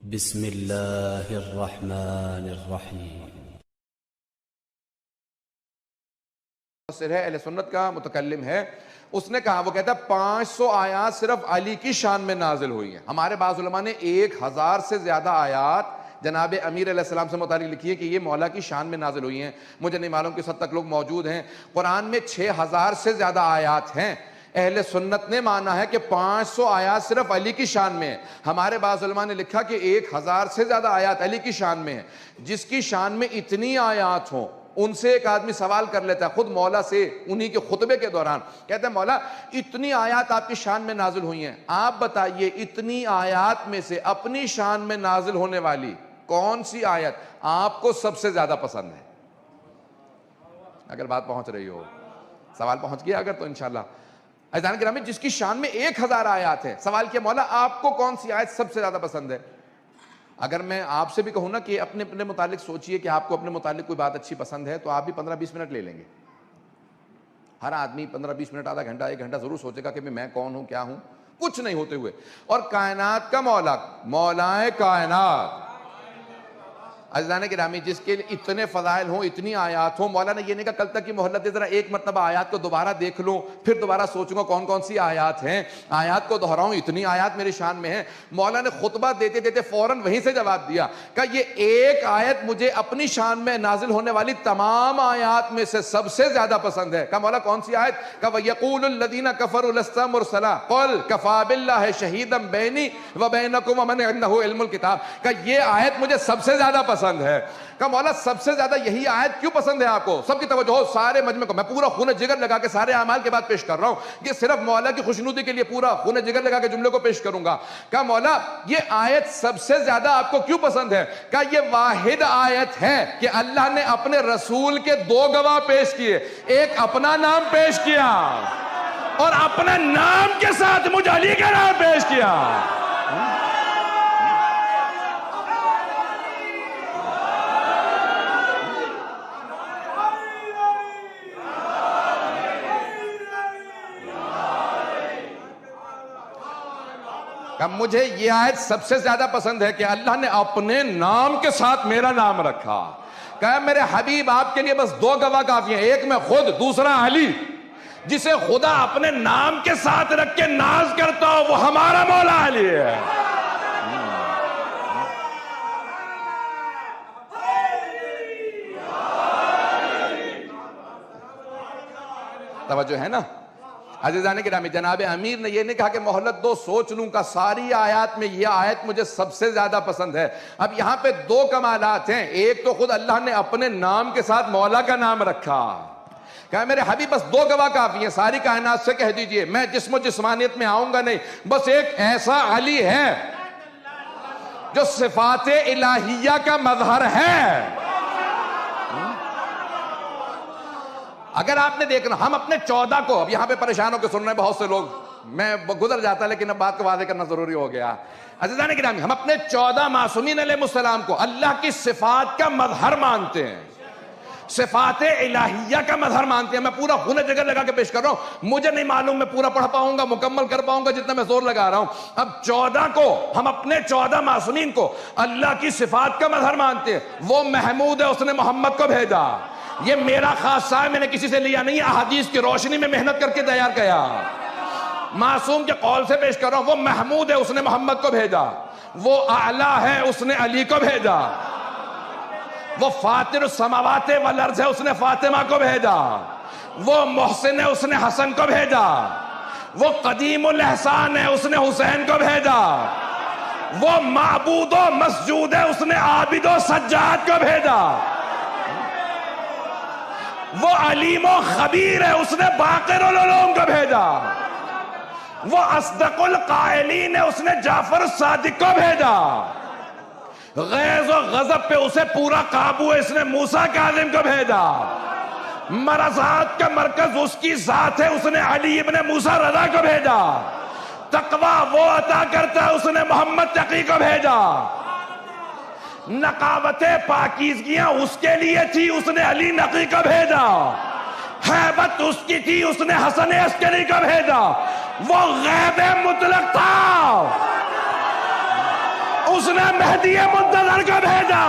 بسم اللہ الرحمن الرحیم۔ اہل سنت کا متکلم ہے، اس نے کہا، وہ کہتا ہے 500 آیات صرف علی کی شان میں نازل ہوئی ہیں۔ ہمارے بعض علماء نے 1000 سے زیادہ آیات جناب امیر علیہ السلام سے متعلق لکھی ہے کہ یہ مولا کی شان میں نازل ہوئی ہیں۔ مجھے نہیں معلوم کس حد تک لوگ موجود ہیں۔ قرآن میں 6000 سے زیادہ آیات ہیں۔ اہل سنت نے مانا ہے کہ 500 آیات صرف علی کی شان میں ہیں۔ ہمارے بعض علماء نے لکھا کہ 1000 سے زیادہ آیات علی کی شان میں ہیں۔ جس کی شان میں اتنی آیات ہوں، ان سے ایک آدمی سوال کر لیتا ہے خود مولا سے، انہی کے خطبے کے دوران، کہتا ہے مولا اتنی آیات آپ کی شان میں نازل ہوئی ہیں، آپ بتائیے اتنی آیات میں سے اپنی شان میں نازل ہونے والی کون سی آیت آپ کو سب سے زیادہ پسند ہے؟ اگر بات پہنچ رہی ہو، سوال پہنچ گیا اگر، تو انشاءاللہ عزیزان گرامی، جس کی شان میں 1000 آیات ہیں، سوال کیا مولا آپ کو کون سی آیت سب سے زیادہ پسند ہے؟ اگر میں آپ سے بھی کہوں نا کہ اپنے اپنے متعلق سوچئے کہ آپ کو اپنے متعلق کوئی بات اچھی پسند ہے، تو آپ بھی 15-20 منٹ لے لیں گے۔ ہر آدمی 15-20 منٹ، آدھا گھنٹہ، 1 گھنٹہ ضرور سوچے گا کہ میں کون ہوں، کیا ہوں، کچھ نہیں ہوتے ہوئے۔ اور کائنات کا مولا، مولائے کائنات، عزیزان گرامی، جس کے اتنے فضائل ہوں، اتنی آیات ہوں، مولا نے یہ نہیں کہا کل تک کی مہلت دے، ذرا ایک مرتبہ آیات کو دوبارہ دیکھ لوں، پھر دوبارہ سوچوں گا کون کون سی آیات ہیں، آیات کو دہراؤں، اتنی آیات میری شان میں ہیں۔ مولا نے خطبہ دیتے دیتے فوراً وہیں سے جواب دیا کہ یہ ایک آیت مجھے اپنی شان میں نازل ہونے والی تمام آیات میں سے سب سے زیادہ پسند ہے۔ کہا مولا کون سی آیت؟ کہا وَيَقُولُ الَّذِينَ كَفَرُوا لَسْتَ مُرْسَلًا قُلْ كَفَىٰ بِاللَّهِ شَهِيدًا بَيْنِي وَبَيْنَكُمْ وَمَنْ عِندَهُ عِلْمُ الْكِتَابِ۔ کہا یہ آیت مجھے سب سے زیادہ پسند ہے۔ کہا مولا سب سے زیادہ یہی آیت کیوں پسند ہے آپ کو؟ سب کی توجہ ہو، سارے مجمع کو، میں پورا خون جگر لگا کے سارے اعمال کے بعد پیش کر رہا ہوں، یہ صرف مولا کی خوشنودی کے لیے پورا خون جگر لگا کے جملے کو پیش کروں گا۔ کہا مولا یہ آیت سب سے زیادہ آپ کو کیوں پسند ہے؟ کہا یہ واحد آیت ہے کہ اللہ نے اپنے رسول کے 2 گواہ پیش کیے، ایک اپنا نام پیش کیا اور اپنے نام کے ساتھ مجھ علی کا نام پیش کیا۔ مجھے یہ آیت سب سے زیادہ پسند ہے کہ اللہ نے اپنے نام کے ساتھ میرا نام رکھا۔ کہا میرے حبیب آپ کے لیے بس 2 گواہ کافی ہیں، ایک میں خود، دوسرا علی، جسے خدا اپنے نام کے ساتھ رکھ کے ناز کرتا ہو وہ ہمارا مولا علی ہے۔ توجہ ہے نا عزیزان گرامی؟ جناب امیر نے یہ نہیں کہا کہ مہلت دو سوچ لوں کا، ساری آیات میں یہ آیت مجھے سب سے زیادہ پسند ہے۔ اب یہاں پہ 2 کمالات ہیں، ایک تو خود اللہ نے اپنے نام کے ساتھ مولا کا نام رکھا۔ کہا میرے حبیب بس 2 گواہ کافی ہیں، ساری کائنات سے کہہ دیجئے میں جسم و جسمانیت میں آؤں گا نہیں، بس ایک ایسا علی ہے جو صفات الہیہ کا مظہر ہے۔ اگر آپ نے دیکھنا، ہم اپنے 14 کو، اب یہاں پہ پریشان ہو کے سن رہے ہیں بہت سے لوگ، میں گزر جاتا لیکن اب بات کو واضح کرنا ضروری ہو گیا۔ عزیزان گرامی، ہم اپنے 14 معصومین علیہ السلام کو اللہ کی صفات کا مظہر مانتے ہیں، صفات الہیہ کا مظہر مانتے ہیں۔ میں پورا خون جگر لگا کے پیش کر رہا ہوں، مجھے نہیں معلوم میں پورا پڑھ پاؤں گا، مکمل کر پاؤں گا جتنا میں زور لگا رہا ہوں۔ اب 14 کو، ہم اپنے 14 معصومین کو اللہ کی صفات کا مظہر مانتے ہیں۔ وہ محمود ہے، اس نے محمد کو بھیجا، یہ میرا خاصہ ہے، میں نے کسی سے لیا نہیں، احادیث کی روشنی میں محنت کر کے تیار کیا، معصوم کے قول سے پیش کر رہا ہوں۔ وہ محمود ہے، اس نے محمد کو بھیجا۔ وہ اعلیٰ ہے، اس نے علی کو بھیجا۔ وہ فاطر السماوات والارض ہے، اس نے فاطمہ کو بھیجا۔ وہ محسن ہے، اس نے حسن کو بھیجا۔ وہ قدیم الاحسان ہے، اس نے حسین کو بھیجا۔ وہ معبود و مسجود ہے، اس نے عابد و سجاد کو بھیجا۔ وہ علیم و خبیر ہے، اس نے باقر العلوم کو بھیجا۔ وہ اصدق القائلین ہے، اس نے جعفر الصادق کو بھیجا۔ غیظ و غضب پہ اسے پورا قابو ہے، اس نے موسیٰ کاظم کو بھیجا۔ مرضات کا مرکز اس کی ذات ہے، اس نے علی ابن موسیٰ رضا کو بھیجا۔ تقویٰ وہ عطا کرتا ہے، اس نے محمد تقی کو بھیجا۔ نقاوت پاکیزگیاں اس کے لیے تھی، اس نے علی نقی کو بھیجا۔ ہیبت اس کی تھی، اس نے حسن عسکری کو بھیجا۔ وہ غیب مطلق تھا، اس نے مہدی منتظر کو بھیجا.